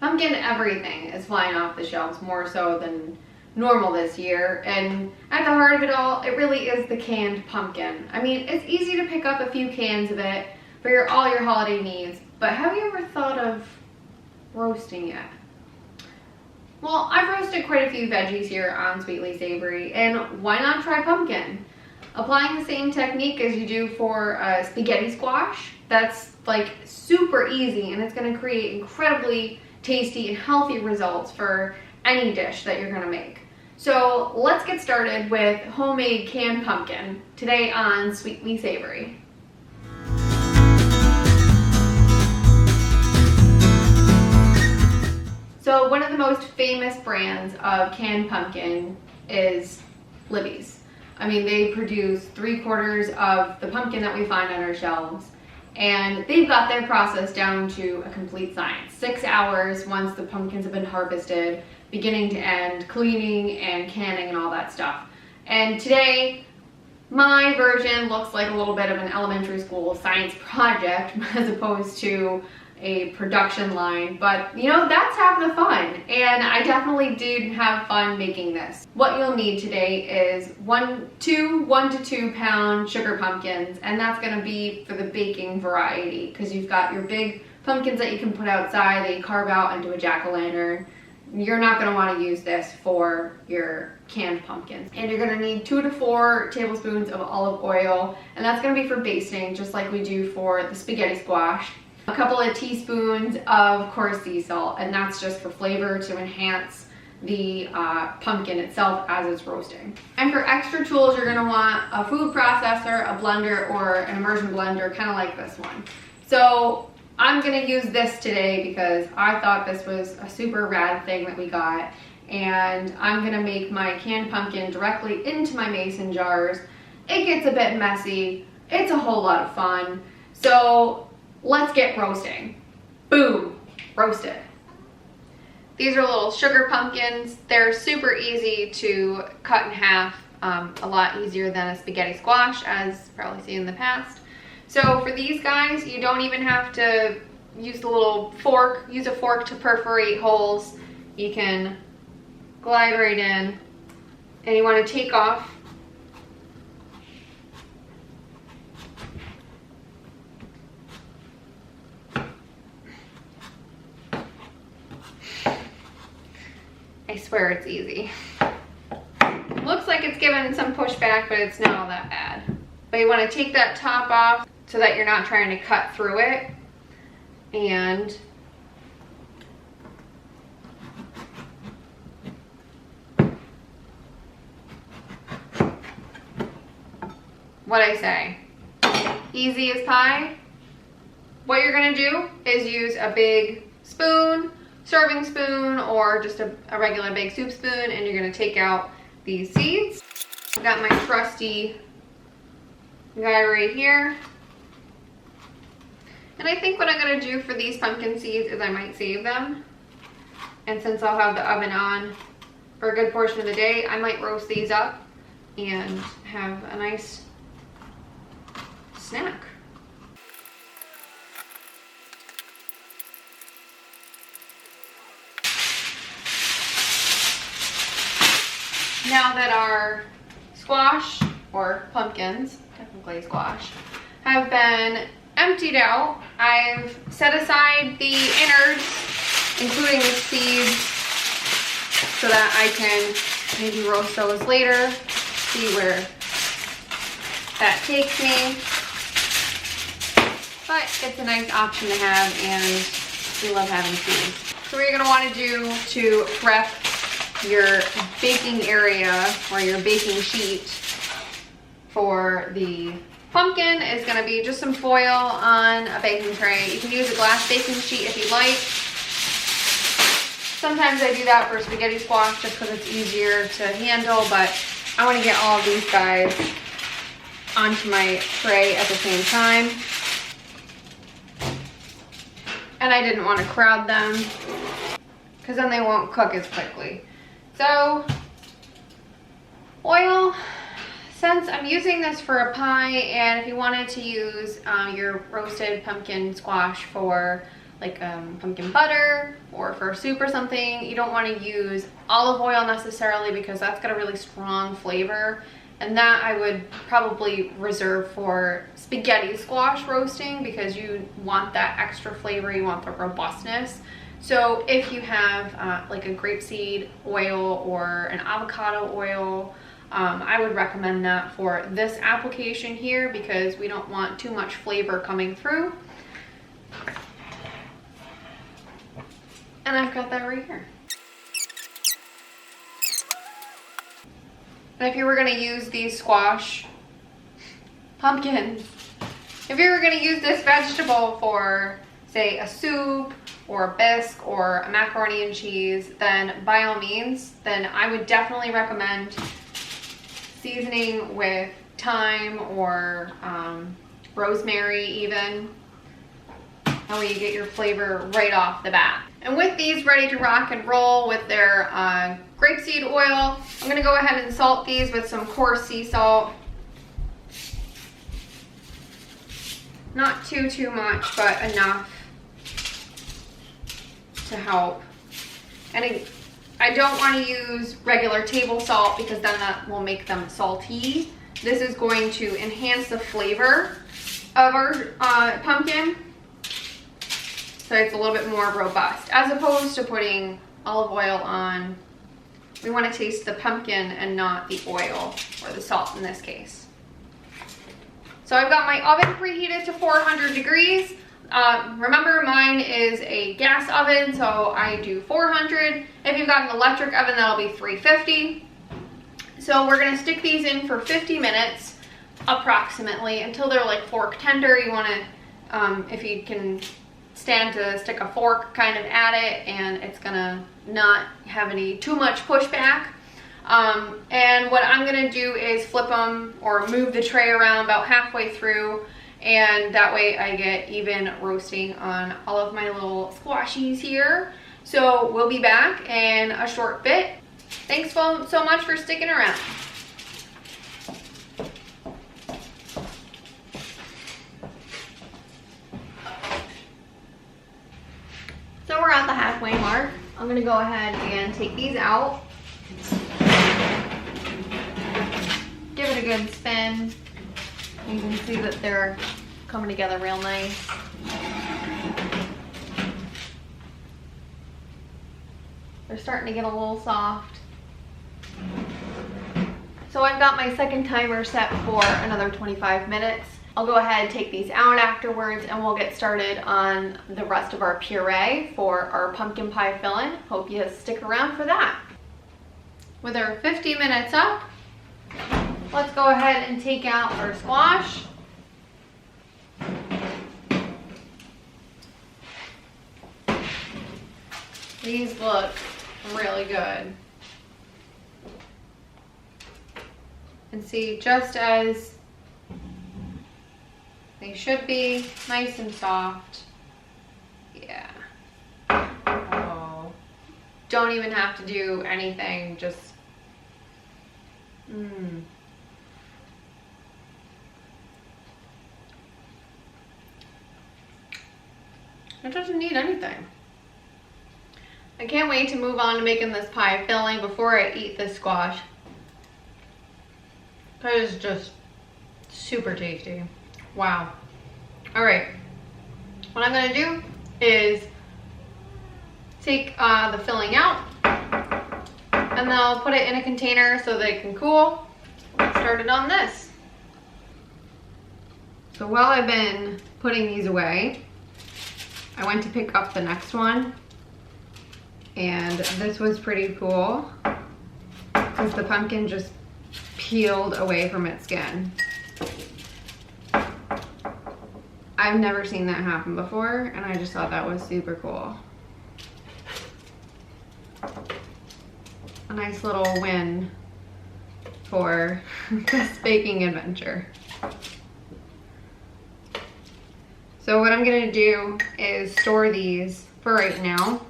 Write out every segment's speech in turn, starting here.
Pumpkin everything is flying off the shelves more so than normal this year, and at the heart of it all, it really is the canned pumpkin. I mean, it's easy to pick up a few cans of it for all your holiday needs, but have you ever thought of roasting it? Well, I've roasted quite a few veggies here on Sweetly Savory, and why not try pumpkin? Applying the same technique as you do for spaghetti squash, that's like super easy, and it's going to create incredibly tasty and healthy results for any dish that you're going to make. So let's get started with homemade canned pumpkin today on Sweetly Savory. So one of the most famous brands of canned pumpkin is Libby's. I mean, they produce 3/4 of the pumpkin that we find on our shelves, and they've got their process down to a complete science. 6 hours once the pumpkins have been harvested, beginning to end, cleaning and canning and all that stuff. And today, my version looks like a little bit of an elementary school science project as opposed to a production line, but you know, that's half the fun, and I definitely did have fun making this. What you'll need today is 1 to 2 pound sugar pumpkins, and that's going to be for the baking variety, because you've got your big pumpkins that you can put outside that you carve out into a jack-o'-lantern. You're not going to want to use this for your canned pumpkins. And you're going to need 2 to 4 tablespoons of olive oil, and that's going to be for basting, just like we do for the spaghetti squash. A couple of teaspoons of coarse sea salt, and that's just for flavor to enhance the pumpkin itself as it's roasting. And for extra tools, you're going to want a food processor, a blender, or an Emersion Blender, kind of like this one. So I'm going to use this today because I thought this was a super rad thing that we got, and I'm going to make my canned pumpkin directly into my mason jars. It gets a bit messy. It's a whole lot of fun. So let's get roasting. Boom, roasted. These are little sugar pumpkins. They're super easy to cut in half, a lot easier than a spaghetti squash, as probably seen in the past. So for these guys, you don't even have to use the little fork. Use a fork to perforate holes. You can glide right in, and you want to take off I swear it's easy. Looks like it's given some pushback, but it's not all that bad. But you want to take that top off so that you're not trying to cut through it. And what'd I say? Easy as pie. What you're going to do is use a big spoon, serving spoon, or just a regular big soup spoon, and you're going to take out these seeds. I've got my trusty guy right here. And I think what I'm going to do for these pumpkin seeds is I might save them. And since I'll have the oven on for a good portion of the day, I might roast these up and have a nice snack. Now that our squash, or pumpkins, technically squash, have been emptied out, I've set aside the innards, including the seeds, so that I can maybe roast those later, see where that takes me. But it's a nice option to have, and we love having seeds. So what you're going to want to do to prep your baking area or your baking sheet for the pumpkin is going to be just some foil on a baking tray. You can use a glass baking sheet if you'd like. Sometimes I do that for spaghetti squash just because it's easier to handle, but I want to get all of these guys onto my tray at the same time. And I didn't want to crowd them because then they won't cook as quickly. So, oil, since I'm using this for a pie, and if you wanted to use your roasted pumpkin squash for like pumpkin butter or for soup or something, you don't want to use olive oil necessarily because that's got a really strong flavor. And that I would probably reserve for spaghetti squash roasting because you want that extra flavor, you want the robustness. So if you have like a grapeseed oil or an avocado oil, I would recommend that for this application here because we don't want too much flavor coming through. And I've got that right here. And if you were gonna use these squash pumpkins, if you were gonna use this vegetable for, say, a soup or a bisque or a macaroni and cheese, then by all means, then I would definitely recommend seasoning with thyme or rosemary even. That way you get your flavor right off the bat. And with these ready to rock and roll with their grapeseed oil, I'm gonna go ahead and salt these with some coarse sea salt. Not too much, but enough to help. And I don't want to use regular table salt because then that will make them salty. This is going to enhance the flavor of our pumpkin, so it's a little bit more robust. As opposed to putting olive oil on, we want to taste the pumpkin and not the oil or the salt in this case. So I've got my oven preheated to 400 degrees. Remember, mine is a gas oven, so I do 400. If you've got an electric oven, that'll be 350. So we're gonna stick these in for 50 minutes approximately until they're like fork tender. You wanna, if you can stand to stick a fork kind of at it and it's gonna not have too much pushback. And what I'm gonna do is flip them or move the tray around about halfway through, and that way I get even roasting on all of my little squashies here. So we'll be back in a short bit. Thanks so much for sticking around. So we're at the halfway mark. I'm gonna go ahead and take these out. Give it a good spin. You can see that they're coming together real nice. They're starting to get a little soft. So I've got my second timer set for another 25 minutes. I'll go ahead and take these out afterwards and we'll get started on the rest of our puree for our pumpkin pie filling. Hope you stick around for that. With our 50 minutes up, let's go ahead and take out our squash. These look really good. And see, just as they should be, nice and soft. Yeah. Oh. Don't even have to do anything, just It doesn't need anything. I can't wait to move on to making this pie filling before I eat this squash. That is just super tasty. Wow. All right. What I'm gonna do is take the filling out and then I'll put it in a container so they can cool. Get started on this. So while I've been putting these away, I went to pick up the next one, and this was pretty cool because the pumpkin just peeled away from its skin. I've never seen that happen before, and I just thought that was super cool. A nice little win for this baking adventure. So what I'm gonna do is store these for right now,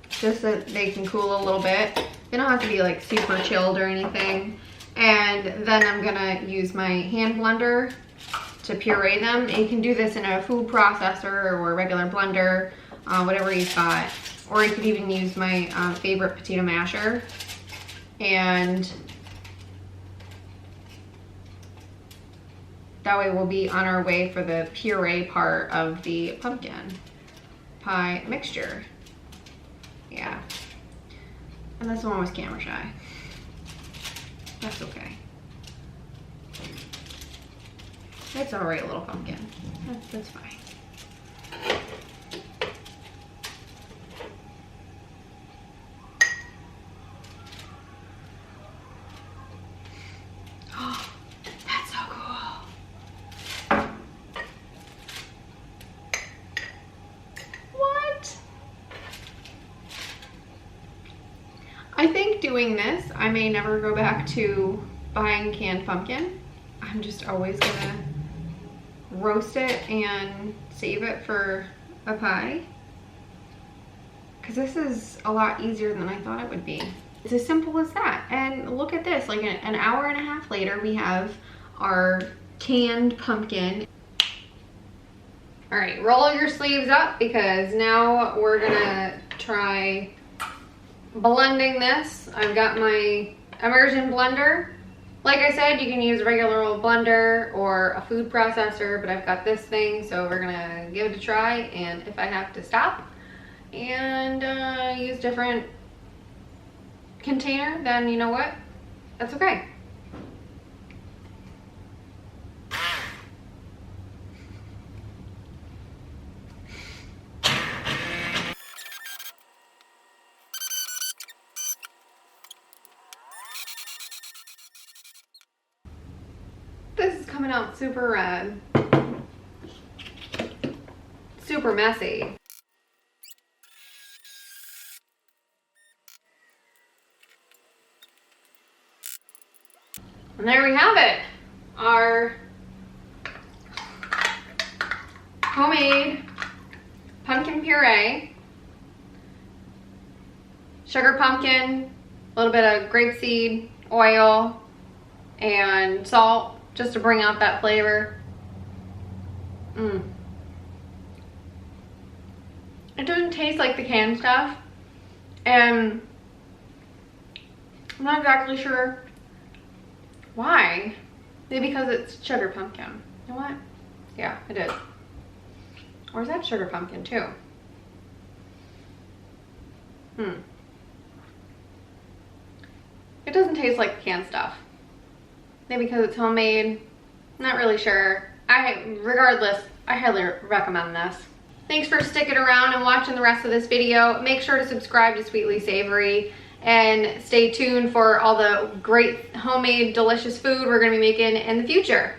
just so that they can cool a little bit. They don't have to be like super chilled or anything. And then I'm gonna use my hand blender to puree them. And you can do this in a food processor or a regular blender. whatever he's got. Or you could even use my favorite potato masher. And that way we'll be on our way for the puree part of the pumpkin pie mixture. Yeah. And this one was camera shy. That's okay. It's alright, little pumpkin. That's fine. Oh, that's so cool. What? I think doing this, I may never go back to buying canned pumpkin. I'm just always gonna roast it and save it for a pie. Because this is a lot easier than I thought it would be. It's as simple as that. And look at this, like an hour and a half later, we have our canned pumpkin. All right, roll your sleeves up because now we're gonna try blending this. I've got my Emersion Blender. Like I said, you can use a regular old blender or a food processor, but I've got this thing, so we're gonna give it a try. And if I have to stop and use different container, then you know what? That's okay. This is coming out super red. Super messy. And there we have it. Our homemade pumpkin puree. Sugar pumpkin, a little bit of grapeseed oil, and salt just to bring out that flavor. It doesn't taste like the canned stuff, and I'm not exactly sure why. Maybe because it's sugar pumpkin. You know what? Yeah, it is. Or is that sugar pumpkin too? It doesn't taste like the canned stuff. Maybe because it's homemade. Not really sure. Regardless, I highly recommend this. Thanks for sticking around and watching the rest of this video. Make sure to subscribe to Sweetly Savory and stay tuned for all the great homemade delicious food we're going to be making in the future.